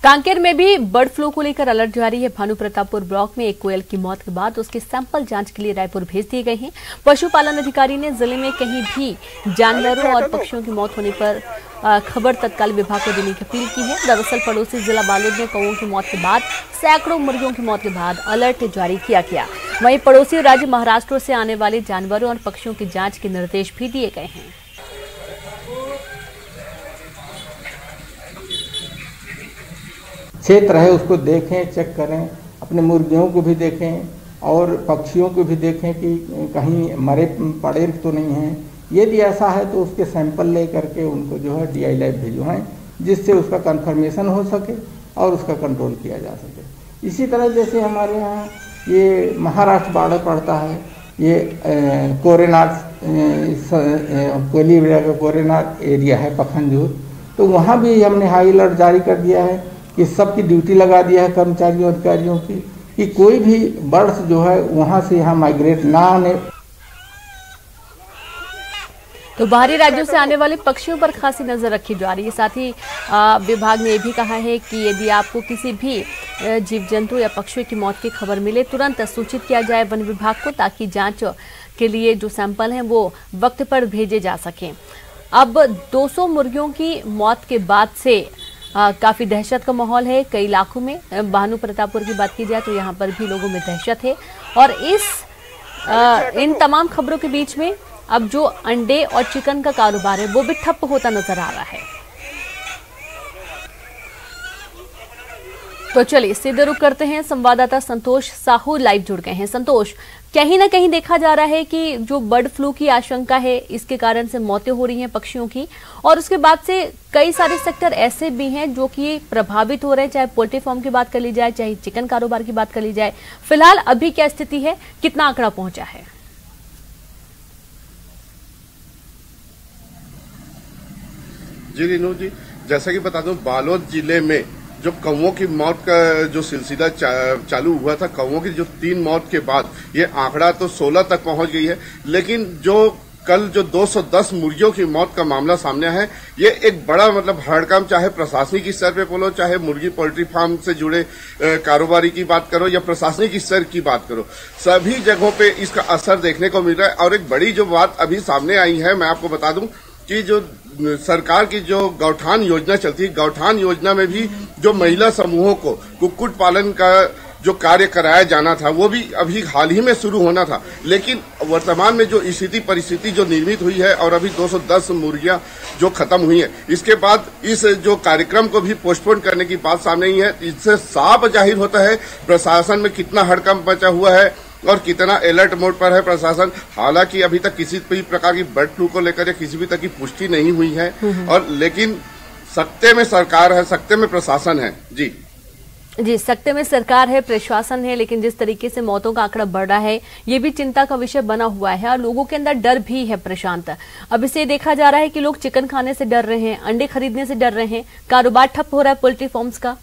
कांकेर में भी bird flu को लेकर अलर्ट जारी है। भानु प्रतापपुर ब्लॉक में एक कोयल की मौत के बाद उसके सैंपल जांच के लिए रायपुर भेज दिए गए हैं। पशुपालन अधिकारी ने जिले में कहीं भी जानवरों और पक्षियों की मौत होने पर खबर तत्काल विभाग को देने की अपील की है। दरअसल पड़ोसी जिला बालोद में कौओं की मौत के बाद सैकड़ों मुर्गियों की मौत के बाद अलर्ट जारी किया गया। वहीं पड़ोसी राज्य महाराष्ट्र से आने वाले जानवरों और पक्षियों की जांच के निर्देश भी दिए गए हैं। क्षेत्र है उसको देखें, चेक करें, अपने मुर्गियों को भी देखें और पक्षियों को भी देखें कि कहीं मरे पड़े तो नहीं हैं। यदि ऐसा है तो उसके सैंपल ले करके उनको जो है DI लैब भिजवाएं, जिससे उसका कंफर्मेशन हो सके और उसका कंट्रोल किया जा सके। इसी तरह जैसे हमारे यहाँ ये महाराष्ट्र बॉर्डर पड़ता है, ये कोरेनाथ कोयलीविरा का कोरेनाथ एरिया है पखनजूर, तो वहाँ भी हमने हाई अलर्ट जारी कर दिया है कि सबकी ड्यूटी लगा दिया है कर्मचारियों अधिकारियों की कि कोई भी बर्ड्स जो है वहाँ से यहाँ माइग्रेट ना आने। तो बाहरी राज्यों से आने वाले पक्षियों पर खासी नजर रखी जा रही है। साथ ही विभाग ने यह भी कहा है कि यदि आपको किसी भी जीव जंतु या पक्षियों की मौत की खबर मिले तुरंत सूचित किया जाए वन विभाग को, ताकि जांच के लिए जो सैंपल हैं वो वक्त पर भेजे जा सकें। अब 200 मुर्गियों की मौत के बाद से काफी दहशत का माहौल है कई इलाकों में। भानु प्रतापपुर की बात की जाए तो यहाँ पर भी लोगों में दहशत है और इन तमाम खबरों के बीच में अब जो अंडे और चिकन का कारोबार है वो भी ठप्प होता नजर आ रहा है। तो चलिए सीधे रुख करते हैं, संवाददाता संतोष साहू लाइव जुड़ गए हैं। संतोष, कहीं ना कहीं देखा जा रहा है कि जो बर्ड फ्लू की आशंका है इसके कारण से मौतें हो रही हैं पक्षियों की, और उसके बाद से कई सारे सेक्टर ऐसे भी हैं जो कि प्रभावित हो रहे हैं, चाहे पोल्ट्री फार्म की बात कर ली जाए, चाहे चिकन कारोबार की बात कर ली जाए। फिलहाल अभी क्या स्थिति है, कितना आंकड़ा पहुंचा है? जी रीनू जी, जैसा कि बता दूं, बालोद जिले में जो कौवों की मौत का जो सिलसिला चालू हुआ था, कौवों की जो 3 मौत के बाद ये आंकड़ा तो 16 तक पहुंच गई है। लेकिन जो कल जो 210 मुर्गियों की मौत का मामला सामने है, ये एक बड़ा हड़कंप, चाहे प्रशासनिक स्तर पे बोलो, चाहे मुर्गी पोल्ट्री फार्म से जुड़े कारोबारी की बात करो या प्रशासनिक स्तर की बात करो, सभी जगहों पे इसका असर देखने को मिल रहा है। और एक बड़ी जो बात अभी सामने आई है, मैं आपको बता दूं कि जो सरकार की जो गौठान योजना चलती है, गौठान योजना में भी जो महिला समूहों को कुक्कुट पालन का जो कार्य कराया जाना था वो भी अभी हाल ही में शुरू होना था। लेकिन वर्तमान में जो स्थिति परिस्थिति जो निर्मित हुई है और अभी 210 मुर्गियां जो खत्म हुई हैं, इसके बाद इस जो कार्यक्रम को भी पोस्टपोन करने की बात सामने आई है। इससे साफ जाहिर होता है प्रशासन में कितना हड़कंप मचा हुआ है और कितना अलर्ट मोड पर है प्रशासन। हालांकि अभी तक किसी भी प्रकार की बर्ड फ्लू को लेकर या किसी भी तरह की पुष्टि नहीं हुई है, और लेकिन सत्ते में सरकार है, सत्ते में प्रशासन है। जी, सत्ते में सरकार है, प्रशासन है, लेकिन जिस तरीके से मौतों का आंकड़ा बढ़ रहा है ये भी चिंता का विषय बना हुआ है और लोगों के अंदर डर भी है। प्रशांत, अब इसे देखा जा रहा है कि लोग चिकन खाने से डर रहे हैं, अंडे खरीदने से डर रहे हैं, कारोबार ठप हो रहा है पोल्ट्री फार्म्स का।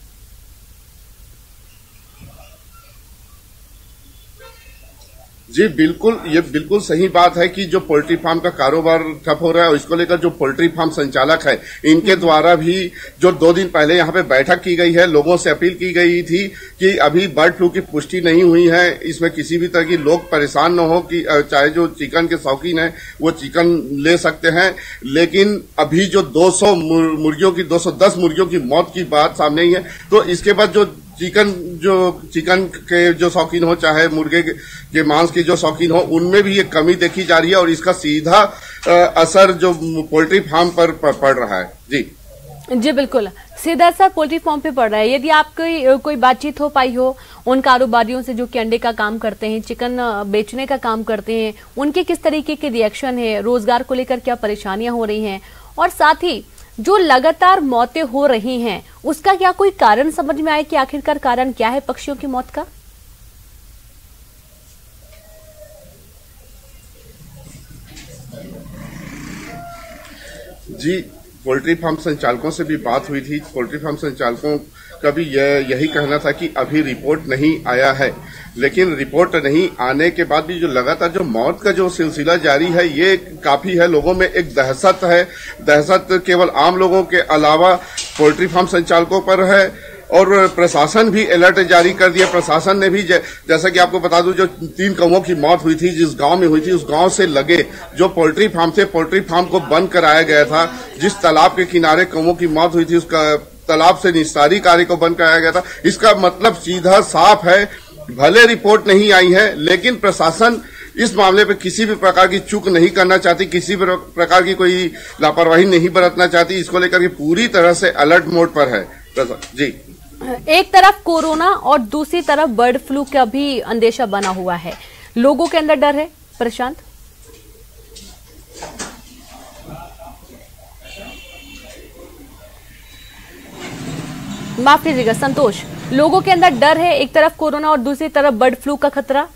जी बिल्कुल, ये बिल्कुल सही बात है कि जो पोल्ट्री फार्म का कारोबार ठप हो रहा है, और इसको लेकर जो पोल्ट्री फार्म संचालक है इनके द्वारा भी जो 2 दिन पहले यहाँ पे बैठक की गई है, लोगों से अपील की गई थी कि अभी बर्ड फ्लू की पुष्टि नहीं हुई है, इसमें किसी भी तरह की लोग परेशान न हो, कि चाहे जो चिकन के शौकीन है वो चिकन ले सकते हैं। लेकिन अभी जो 200 मुर्गियों की 210 मुर्गियों की मौत की बात सामने आई है, तो इसके बाद जो चिकन के जो शौकीन हो, चाहे मुर्गे के मांस के जो शौकीन हो, उनमें भी एक कमी देखी जा रही है और इसका सीधा असर जो पोल्ट्री फार्म पर पड़ रहा है। जी बिल्कुल, सीधा असर पोल्ट्री फार्म पे पड़ रहा है। यदि आपकी कोई बातचीत हो पाई हो उन कारोबारियों से जो कि अंडे का काम करते हैं, चिकन बेचने का काम करते हैं, उनके किस तरीके के रिएक्शन है, रोजगार को लेकर क्या परेशानियां हो रही हैं, और साथ ही जो लगातार मौतें हो रही हैं उसका क्या कोई कारण समझ में आए कि आखिरकार कारण क्या है पक्षियों की मौत का? जी, पोल्ट्री फार्म संचालकों से भी बात हुई थी। पोल्ट्री फार्म संचालकों का भी यही कहना था कि अभी रिपोर्ट नहीं आया है, लेकिन रिपोर्ट नहीं आने के बाद भी जो लगातार जो मौत का जो सिलसिला जारी है ये काफी है। लोगों में एक दहशत है। दहशत केवल आम लोगों के अलावा पोल्ट्री फार्म संचालकों पर है, और प्रशासन भी अलर्ट जारी कर दिया। प्रशासन ने भी जैसा कि आपको बता दूं, जो 3 कौवों की मौत हुई थी जिस गांव में हुई थी, उस गांव से लगे जो पोल्ट्री फार्म थे, पोल्ट्री फार्म को बंद कराया गया था। जिस तालाब के किनारे कौवों की मौत हुई थी, उसका तालाब से निस्तारी कार्य को बंद कराया गया था। इसका मतलब सीधा साफ है, भले रिपोर्ट नहीं आई है, लेकिन प्रशासन इस मामले पे किसी भी प्रकार की चूक नहीं करना चाहती, किसी भी प्रकार की कोई लापरवाही नहीं बरतना चाहती। इसको लेकर के पूरी तरह से अलर्ट मोड पर है जी। एक तरफ कोरोना और दूसरी तरफ बर्ड फ्लू का भी अंदेशा बना हुआ है, लोगों के अंदर डर है। प्रशांत, माफ कीजिएगा संतोष, लोगों के अंदर डर है, एक तरफ कोरोना और दूसरी तरफ बर्ड फ्लू का खतरा।